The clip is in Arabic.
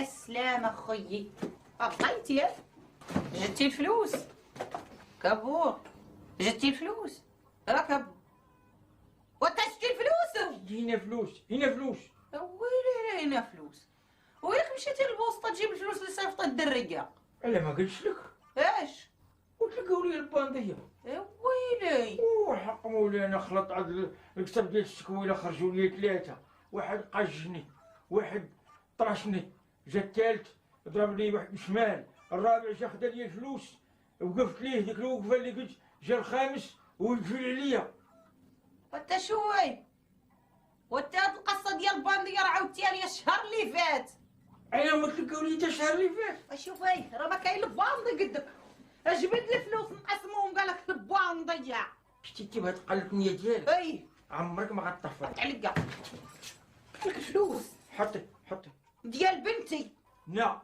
السلامة خويي. بقيتي جبتي الفلوس كابور؟ جبتي الفلوس؟ كابور وانت جبتي الفلوس؟ هنا فلوس، هنا فلوس. ويلي هنا فلوس. وياك مشيتي للبوسطة تجيب الفلوس اللي صيفطت الدرية؟ لا ما قلتش لك. ايش؟ قلت لك قولي الباندية. ويلي وحق مولانا خلط عاد الكتاب ديال التكويله خرجوا لي ثلاثه، واحد قجني، واحد طرشني، جا الثالث ضرب لي واحد بشمال، الرابع جا خدا لي الفلوس، وقفت ليه ديك الوقفه اللي قلت، جا الخامس ويجري عليا. وانت شوي وانت هاد القصة ديال الباندية راه عاودتيها لي الشهر اللي فات. انا قلت لك قولي تا الشهر اللي فات. شوفي راه ما كاين الباندي قدك، جبد الفلوس نقسموهم قالك الباندية. شتي كيف هاد قلة النية ديالك؟ اي عمرك ما غطفى. عليك قلت لك الفلوس حطي ديال بنتي. لا